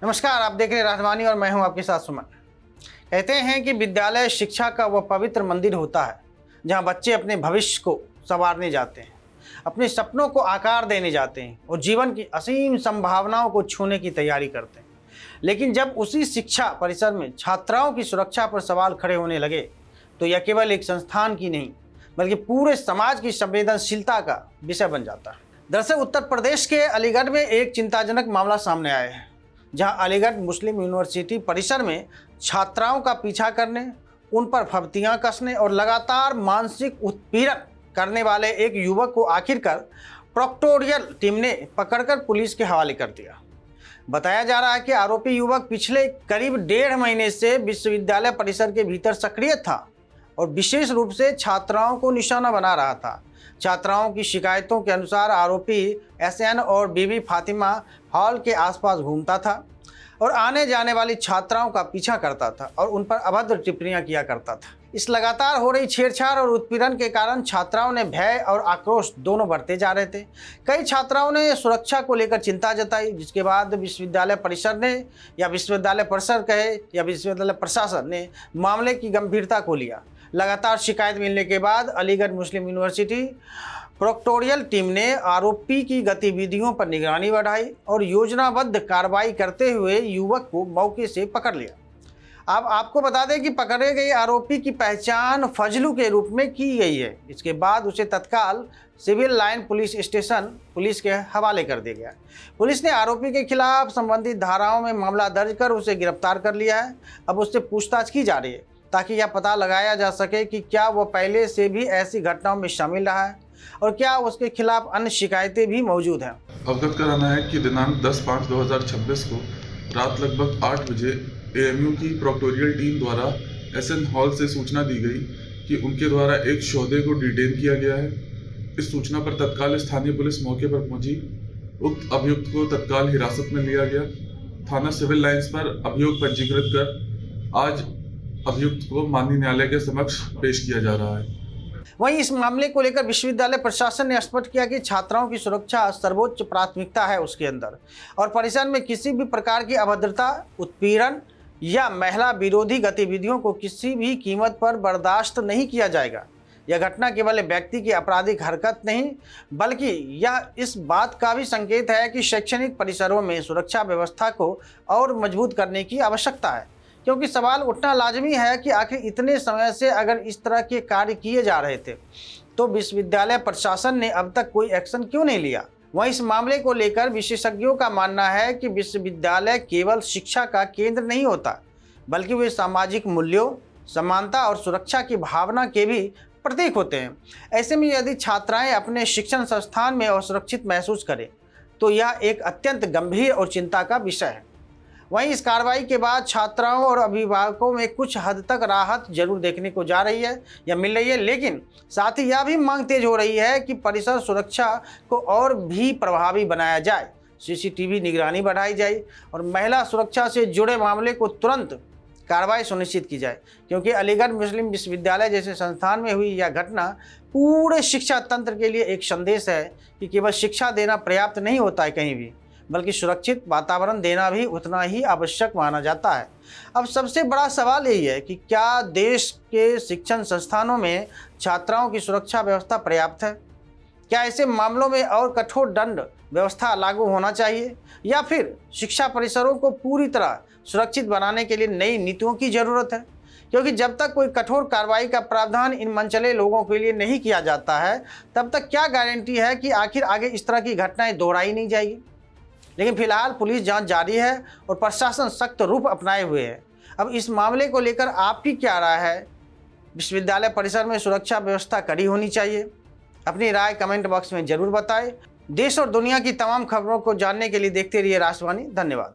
नमस्कार, आप देख रहे हैं राजवानी और मैं हूं आपके साथ सुमन। कहते हैं कि विद्यालय शिक्षा का वह पवित्र मंदिर होता है जहां बच्चे अपने भविष्य को संवारने जाते हैं, अपने सपनों को आकार देने जाते हैं और जीवन की असीम संभावनाओं को छूने की तैयारी करते हैं। लेकिन जब उसी शिक्षा परिसर में छात्राओं की सुरक्षा पर सवाल खड़े होने लगे तो यह केवल एक संस्थान की नहीं बल्कि पूरे समाज की संवेदनशीलता का विषय बन जाता है। दरअसल उत्तर प्रदेश के अलीगढ़ में एक चिंताजनक मामला सामने आया है, जहां अलीगढ़ मुस्लिम यूनिवर्सिटी परिसर में छात्राओं का पीछा करने, उन पर फब्तियां कसने और लगातार मानसिक उत्पीड़न करने वाले एक युवक को आखिरकार प्रोक्टोरियल टीम ने पकड़कर पुलिस के हवाले कर दिया। बताया जा रहा है कि आरोपी युवक पिछले करीब 1.5 महीने से विश्वविद्यालय परिसर के भीतर सक्रिय था और विशेष रूप से छात्राओं को निशाना बना रहा था। छात्राओं की शिकायतों के अनुसार आरोपी एसएन और बीबी फातिमा हॉल के आसपास घूमता था और आने जाने वाली छात्राओं का पीछा करता था और उन पर अभद्र टिप्पणियां किया करता था। इस लगातार हो रही छेड़छाड़ और उत्पीड़न के कारण छात्राओं ने भय और आक्रोश दोनों बढ़ते जा रहे थे। कई छात्राओं ने सुरक्षा को लेकर चिंता जताई, जिसके बाद विश्वविद्यालय परिसर ने या विश्वविद्यालय परिसर कहे या विश्वविद्यालय प्रशासन ने मामले की गंभीरता को लिया। लगातार शिकायत मिलने के बाद अलीगढ़ मुस्लिम यूनिवर्सिटी प्रोक्टोरियल टीम ने आरोपी की गतिविधियों पर निगरानी बढ़ाई और योजनाबद्ध कार्रवाई करते हुए युवक को मौके से पकड़ लिया। अब आपको बता दें कि पकड़े गए आरोपी की पहचान फजलू के रूप में की गई है। इसके बाद उसे तत्काल civil line police station police के हवाले कर दिया गया। पुलिस ने आरोपी के खिलाफ संबंधित धाराओं में मामला दर्ज कर उसे गिरफ्तार कर लिया है। अब उससे पूछताछ की जा रही है ताकि यह पता लगाया जा सके कि क्या वह पहले से भी ऐसी घटनाओं में शामिल रहा है और क्या उसके खिलाफ अन्य शिकायतें भी मौजूद हैं। अवगत कराना है कि दिनांक 10/5/2026 को रात लगभग 8 बजे एएमयू की प्रोक्टोरियल टीम द्वारा एसएन हॉल से सूचना दी गई कि उनके द्वारा एक शोधे को डिटेन किया गया है। इस सूचना पर तत्काल स्थानीय पुलिस मौके पर पहुंची। उक्त अभियुक्त को तत्काल हिरासत में लिया गया। थाना सिविल लाइन्स पर अभियोग पंजीकृत कर आज अभियुक्त को माननीय न्यायालय के समक्ष पेश किया जा रहा है। वहीं इस मामले को लेकर विश्वविद्यालय प्रशासन ने स्पष्ट किया कि छात्राओं की सुरक्षा सर्वोच्च प्राथमिकता है उसके अंदर और परिसर में किसी भी प्रकार की अभद्रता, उत्पीड़न या महिला विरोधी गतिविधियों को किसी भी कीमत पर बर्दाश्त नहीं किया जाएगा। यह घटना केवल व्यक्ति की आपराधिक हरकत नहीं बल्कि यह इस बात का भी संकेत है कि शैक्षणिक परिसरों में सुरक्षा व्यवस्था को और मजबूत करने की आवश्यकता है, क्योंकि सवाल उठना लाजमी है कि आखिर इतने समय से अगर इस तरह के कार्य किए जा रहे थे तो विश्वविद्यालय प्रशासन ने अब तक कोई एक्शन क्यों नहीं लिया। वहीं इस मामले को लेकर विशेषज्ञों का मानना है कि विश्वविद्यालय केवल शिक्षा का केंद्र नहीं होता बल्कि वे सामाजिक मूल्यों, समानता और सुरक्षा की भावना के भी प्रतीक होते हैं। ऐसे में यदि छात्राएं अपने शिक्षण संस्थान में असुरक्षित महसूस करें तो यह एक अत्यंत गंभीर और चिंता का विषय है। वहीं इस कार्रवाई के बाद छात्राओं और अभिभावकों में कुछ हद तक राहत जरूर देखने को जा रही है या मिल रही है, लेकिन साथ ही यह भी मांग तेज हो रही है कि परिसर सुरक्षा को और भी प्रभावी बनाया जाए, सीसीटीवी निगरानी बढ़ाई जाए और महिला सुरक्षा से जुड़े मामले को तुरंत कार्रवाई सुनिश्चित की जाए, क्योंकि अलीगढ़ मुस्लिम विश्वविद्यालय जैसे संस्थान में हुई यह घटना पूरे शिक्षा तंत्र के लिए एक संदेश है कि केवल शिक्षा देना पर्याप्त नहीं होता है कहीं भी, बल्कि सुरक्षित वातावरण देना भी उतना ही आवश्यक माना जाता है। अब सबसे बड़ा सवाल यही है कि क्या देश के शिक्षण संस्थानों में छात्राओं की सुरक्षा व्यवस्था पर्याप्त है? क्या ऐसे मामलों में और कठोर दंड व्यवस्था लागू होना चाहिए या फिर शिक्षा परिसरों को पूरी तरह सुरक्षित बनाने के लिए नई नीतियों की ज़रूरत है? क्योंकि जब तक कोई कठोर कार्रवाई का प्रावधान इन मनचले लोगों के लिए नहीं किया जाता है तब तक क्या गारंटी है कि आखिर आगे इस तरह की घटनाएं दोहराई नहीं जाएगी। लेकिन फिलहाल पुलिस जांच जारी है और प्रशासन सख्त रूप अपनाए हुए है। अब इस मामले को लेकर आपकी क्या राय है? विश्वविद्यालय परिसर में सुरक्षा व्यवस्था कड़ी होनी चाहिए? अपनी राय कमेंट बॉक्स में जरूर बताएं। देश और दुनिया की तमाम खबरों को जानने के लिए देखते रहिए राजवानी। धन्यवाद।